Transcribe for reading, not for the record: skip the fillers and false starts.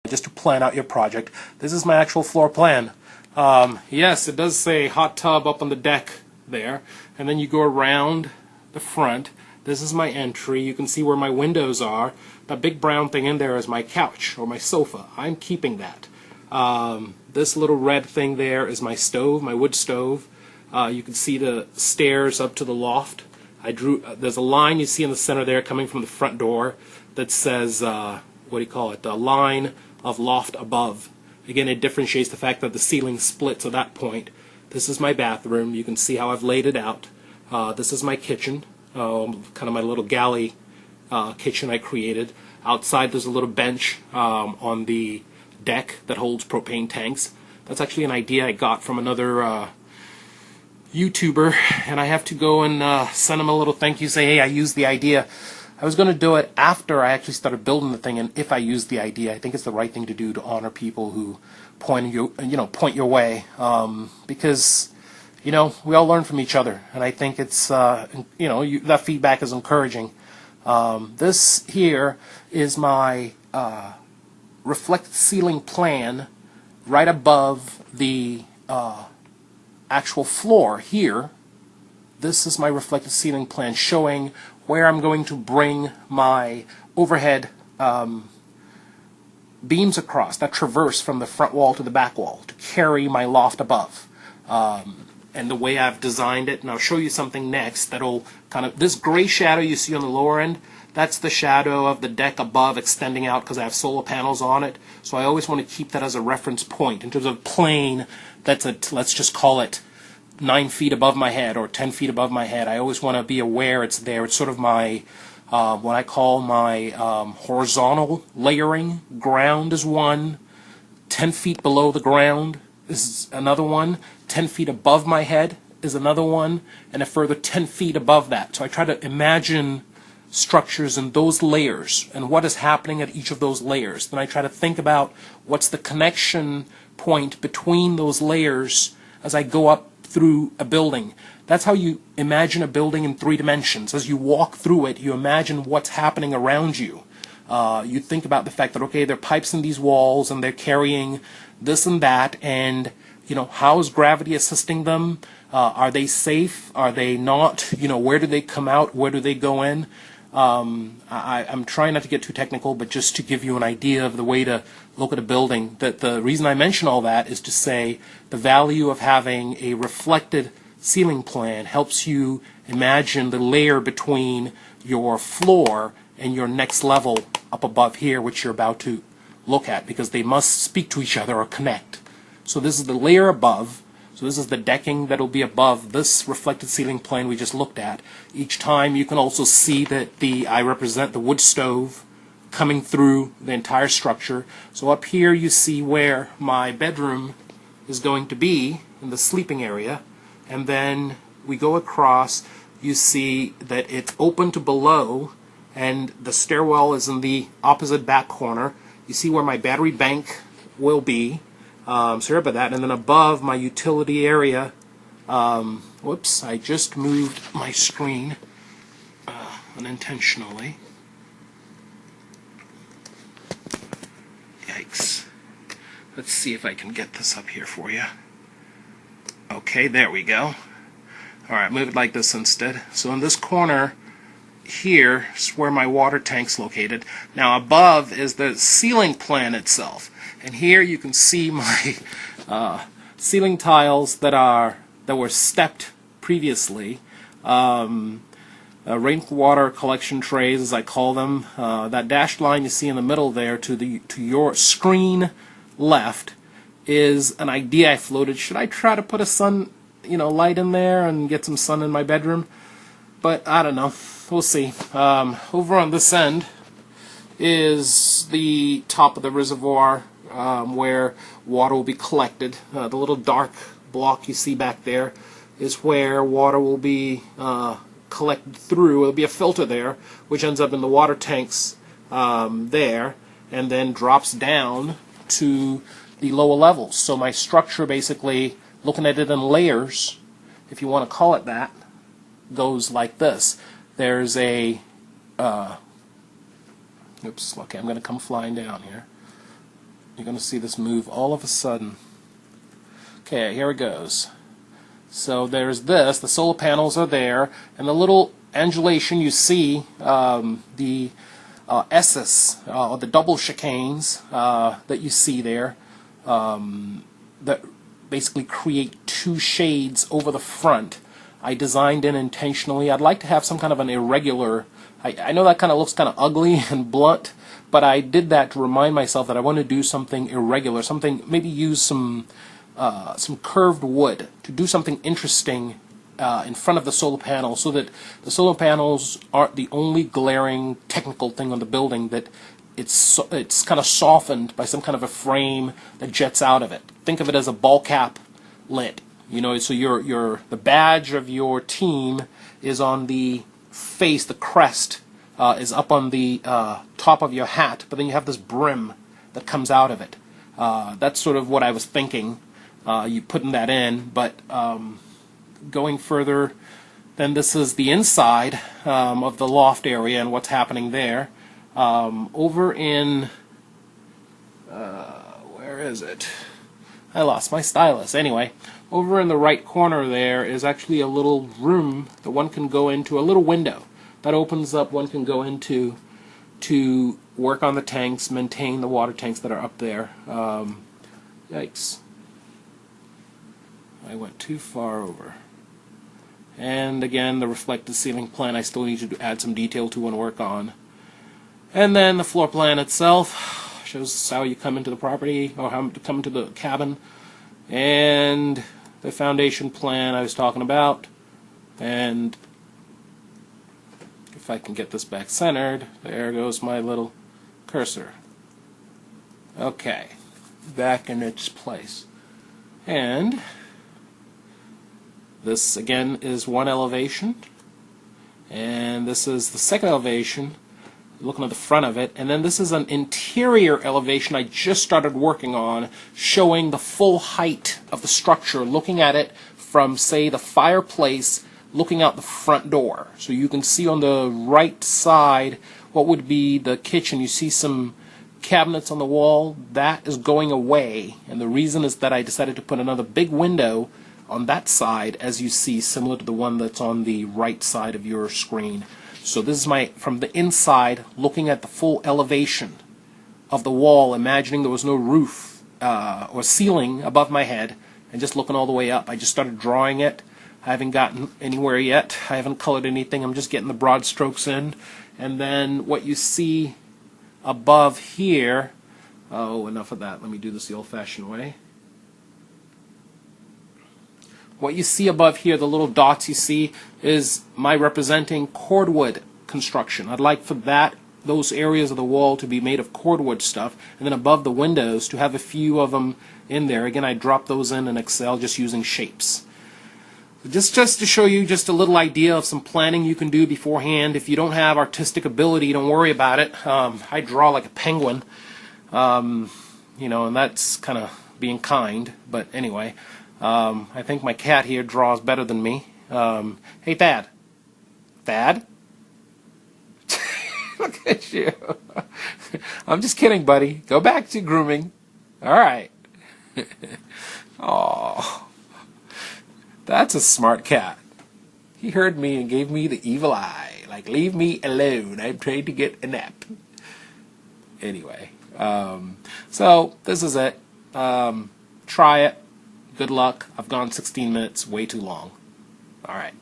just to plan out your project. This is my actual floor plan. Yes, it does say hot tub up on the deck there, and then you go around the front. This is my entry. You can see where my windows are. That big brown thing in there is my couch or my sofa. I'm keeping that. This little red thing there is my stove, my wood stove. You can see the stairs up to the loft. There's a line you see in the center there coming from the front door that says, what do you call it, the line of loft above. Again, it differentiates the fact that the ceiling splits at that point. This is my bathroom. You can see how I've laid it out. This is my kitchen, kind of my little galley kitchen I created. Outside there's a little bench on the deck that holds propane tanks. That's actually an idea I got from another YouTuber, and I have to go and send him a little thank you, say, hey, I used the idea. I was going to do it after I actually started building the thing, and if I used the idea, I think it's the right thing to do to honor people who point your way, because we all learn from each other, and I think it's that feedback is encouraging. This here is my reflected ceiling plan right above the actual floor here. This is my reflected ceiling plan showing where I'm going to bring my overhead beams across that traverse from the front wall to the back wall to carry my loft above. And the way I've designed it, and I'll show you something next that'll kind of, this gray shadow you see on the lower end, that's the shadow of the deck above extending out because I have solar panels on it. So I always want to keep that as a reference point in terms of plane that's let's just call it 9 feet above my head or 10 feet above my head. I always want to be aware it's there. It's sort of my, what I call my horizontal layering. Ground is one. 10 feet below the ground is another one. 10 feet above my head is another one. And a further 10 feet above that. So I try to imagine structures in those layers and what is happening at each of those layers. Then I try to think about what's the connection point between those layers as I go up through a building. That's how you imagine a building in 3 dimensions. As you walk through it, you imagine what's happening around you. You think about the fact that, okay, there are pipes in these walls and they're carrying this and that, and how is gravity assisting them? Are they safe? Are they not? Where do they come out? Where do they go in? I'm trying not to get too technical, but just to give you an idea of the way to look at a building. That the reason I mention all that is to say the value of having a reflected ceiling plan helps you imagine the layer between your floor and your next level up above here, which you're about to look at, because they must speak to each other or connect. So this is the layer above. So this is the decking that will be above this reflected ceiling plane we just looked at. Each time you can also see that I represent the wood stove coming through the entire structure. So up here you see where my bedroom is going to be in the sleeping area. And then we go across, you see that it's open to below, and the stairwell is in the opposite back corner. You see where my battery bank will be. Sorry about that. And then above my utility area, whoops, I just moved my screen unintentionally. Yikes. Let's see if I can get this up here for you. Okay, there we go. Alright, move it like this instead. So in this corner here is where my water tank's located. Now above is the ceiling plan itself. And here you can see my ceiling tiles that were stepped previously. Rainwater collection trays, as I call them. That dashed line you see in the middle there to your screen left is an idea I floated. Should I try to put a sun, light in there and get some sun in my bedroom? But I don't know. We'll see. Over on this end is the top of the reservoir, where water will be collected. The little dark block you see back there is where water will be collected through. There'll be a filter there, which ends up in the water tanks there, and then drops down to the lower levels. So my structure, basically, looking at it in layers, if you want to call it that, goes like this. There's a oops, okay, I'm going to come flying down here. you're going to see this move all of a sudden. Okay, here it goes. So there's this, the solar panels are there, and the little undulation you see, the S's, or the double chicanes that you see there, that basically create two shades over the front. I designed in intentionally. I'd like to have some kind of an irregular, I know that kind of looks kind of ugly and blunt, but I did that to remind myself that I want to do something irregular, something, maybe use some curved wood to do something interesting in front of the solar panel, so that the solar panels aren't the only glaring technical thing on the building, that it's kind of softened by some kind of a frame that jets out of it. Think of it as a ball cap lid. You know, so the badge of your team is on the face, the crest is up on the top of your hat, but then you have this brim that comes out of it. That's sort of what I was thinking. You putting that in, but going further, then this is the inside of the loft area and what's happening there. Over in, where is it? I lost my stylus. Anyway, over in the right corner there is actually a little room that one can go into, a little window that opens up. One can go into to work on the tanks, maintain the water tanks that are up there. Yikes. I went too far over. And again, the reflective ceiling plan I still need to add some detail to and work on. And then the floor plan itself shows how you come into the property, or how to come into the cabin. And the foundation plan I was talking about. And if I can get this back centered, there goes my little cursor. Okay, back in its place. And this again is one elevation, and this is the second elevation, looking at the front of it, and then this is an interior elevation I just started working on, showing the full height of the structure, looking at it from, say, the fireplace, looking out the front door. So you can see on the right side what would be the kitchen. You see some cabinets on the wall. That is going away, and the reason is that I decided to put another big window on that side, as you see, similar to the one that's on the right side of your screen. So this is my, from the inside, looking at the full elevation of the wall, imagining there was no roof or ceiling above my head, and just looking all the way up. I just started drawing it. I haven't gotten anywhere yet. I haven't colored anything. I'm just getting the broad strokes in. And then what you see above here, oh, enough of that. Let me do this the old-fashioned way. What you see above here, the little dots you see, is my representing cordwood construction. I'd like for those areas of the wall to be made of cordwood stuff, and then above the windows to have a few of them in there. Again, I dropped those in Excel just using shapes. Just to show you just a little idea of some planning you can do beforehand. If you don't have artistic ability, don't worry about it. I draw like a penguin, you know, and that's kind of being kind, but anyway. I think my cat here draws better than me. Hey, Thad. Thad? Look at you. I'm just kidding, buddy. Go back to grooming. All right. Oh, that's a smart cat. He heard me and gave me the evil eye. Like, leave me alone. I'm trying to get a nap. Anyway, so this is it. Try it. Good luck. I've gone 16 minutes, way too long. All right.